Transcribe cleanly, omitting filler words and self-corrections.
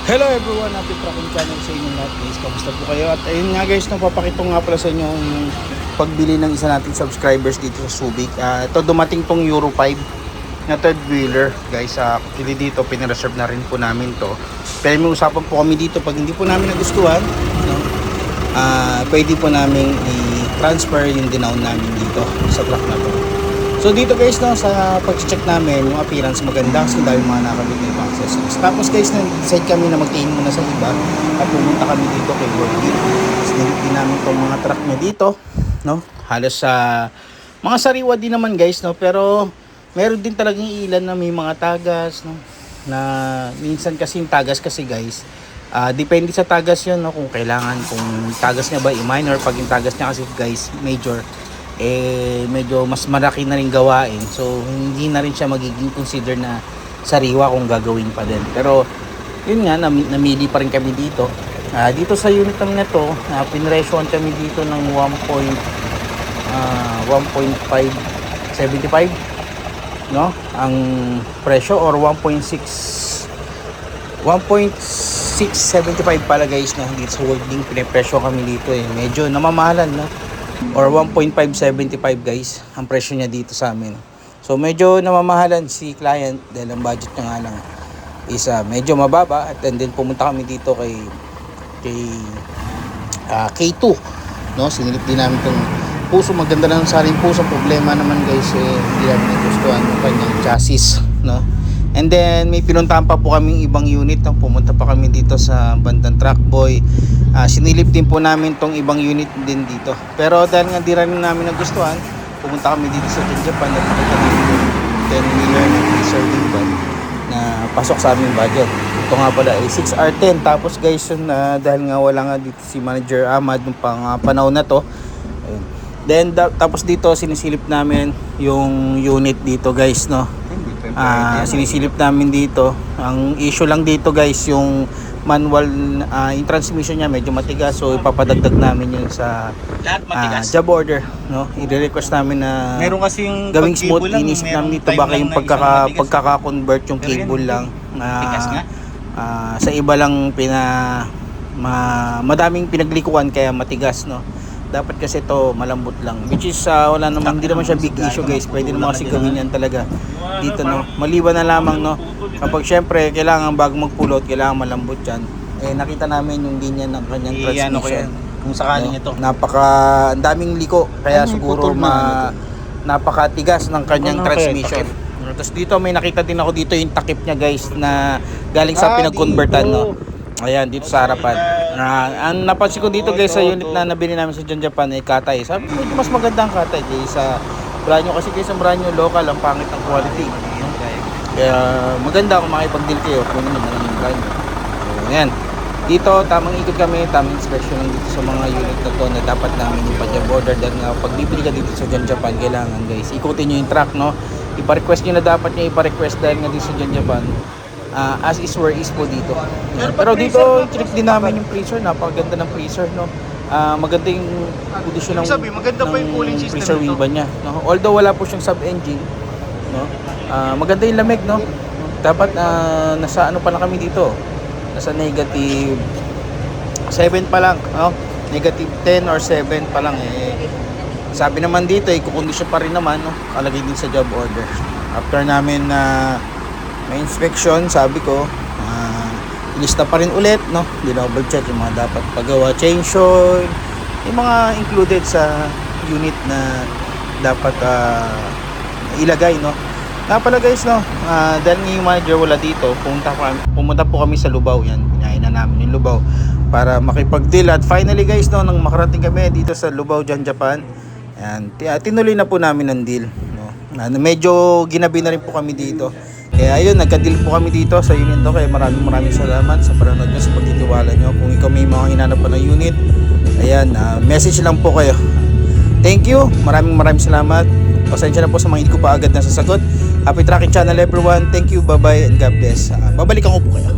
Hello everyone, happy tracking channel sa inyong lahat guys. Kamusta po kayo? At ayun nga guys, napapakita nga pala sa inyo yung pagbili ng isa nating subscribers dito sa Subic. Ito dumating tong Euro 5 na third wheeler guys. Actually dito pinireserve na rin po namin to. Pero may usapan po kami dito, pag hindi po namin nagustuhan, no, pwede po namin i-transfer yung dinown namin dito sa truck na to. So dito guys, no, sa pag-check namin, yung appearance maganda kasi dahil mga nakabit na ibang accessories. Tapos guys, nag-decide kami na mag-tain muna sa iba at pumunta kami dito kay Worthy. Sinilip din namin itong mga truck niya dito, no? Halos sa mga sariwa din naman guys, no? Pero meron din talagang ilan na may mga tagas, no? Na minsan kasi yung tagas kasi guys, depende sa tagas yun, no? Kung kailangan, kung tagas niya ba i-minor, pag yung tagas niya kasi guys major, medyo mas malaki na rin gawain, so hindi na rin siya magiging consider na sariwa kung gagawin pa din. Pero yun nga, namili pa rin kami dito. Dito sa unit namin na to, pinresyohan kami dito ng 1.575, no, ang presyo, or 1.675 pala guys, no. Dito sa Worlding pinipresyo kami dito, medyo namamahalan, no, or 1.575 guys ang presyo niya dito sa amin. So medyo namamahalan si client dahil ang budget niya nga lang is medyo mababa. At then pumunta kami dito kay K2, no. Sinilip din namin itong puso, maganda lang sa ating puso. Problema naman guys, hindi namin nagustuhan yung kanyang chassis, no. And then may pinuntahan pa po kaming ibang unit, no? Pumunta pa kami dito sa bandang Truckboy. Sinilip din po namin tong ibang unit din dito. Pero dahil nga di rin namin nagustuhan, pumunta kami dito sa Japan at nakita namin yung 10-wheeler na serving van na pasok sa aming budget. Ito nga pala ay 6R10. Tapos guys, yun, dahil nga wala nga dito si Manager Ahmad nung panahon na to, ayun. Then tapos dito sinisilip namin yung unit dito guys, no. Sinisilip namin dito. Ang issue lang dito guys, yung manual, yung transmission niya medyo matigas, so ipapadagdag namin yun sa job order, no. I-request namin na meron kasing gawing smooth. Inisip namin dito baka yung pagkaka-convert yung cable lang, sa iba lang madaming pinaglikuan kaya matigas, no. Dapat kasi to malambot lang, which is wala naman, hindi naman siya big issue guys. Pwede naman kasi gawin yan talaga dito, no. Maliban na lamang, no, kapag syempre kailangan bago mag-pull out, kailangan malambot yan. Nakita namin yung linya ng kanyang transmission, kung sakaling ito, ang daming liko, kaya siguro napakatigas ng kanyang transmission. Tapos dito may nakita din ako dito yung takip niya guys, na galing sa pinag-convertan, no. Ayan, dito sa harapan. Ang napansin ko dito guys sa unit na nabili namin sa Japan ay Katay. Sabi ko, mas maganda ang Katay kaysa brand new, kasi guys ang brand new local, ang pangit ng quality. Kaya maganda kung makipag-deal kayo, kunin naman yung brand new. So, ayan. Dito, tamang ikot kami, tamang inspection lang dito sa mga unit na to na dapat namin yung pa-job order. Dahil nga, pag bibili ka dito sa Japan, kailangan guys, ikutin nyo yung truck, no. Ipa-request nyo na dapat nyo ipa-request dahil nga dito sa Japan. As is where is po dito. Pero dito, trip din namin yung freezer. Napakaganda ng freezer, no. Maganda yung condition ng freezer wing ba niya, no? Although wala po siyang sub-engine, no. Maganda yung lamig, no. Dapat nasa ano pa lang kami dito, nasa negative 7 pa lang, no? Negative 10 or 7 pa lang. Sabi naman dito, kukondisyon pa rin naman, no. Kalagay din sa job order. After namin may inspection, sabi ko ilista pa rin ulit, no. Double check yung mga dapat pagawa, change oil, yung mga included sa unit na dapat ilagay, no. Pala guys, no, dahil yung manager wala dito, pumunta po kami sa Lubao. Yan, pinahin na namin yung Lubao para makipag-deal. At finally guys, no, nang makarating kami dito sa Lubao, Japan, yan, tinuloy na po namin ang deal, no. Medyo ginabi na rin po kami dito. Kaya ayun, nagka-deal po kami dito sa unit to. Kaya maraming salamat sa panonood nyo, sa pagtitiwala nyo. Kung ikaw may mga hinanap pa ng unit, ayan, message lang po kayo. Thank you, maraming salamat. Pasensya na po sa mga hindi ko pa agad nasasagot. Happy tracking channel everyone. Thank you, bye bye and God bless. Babalikan ko po kayo.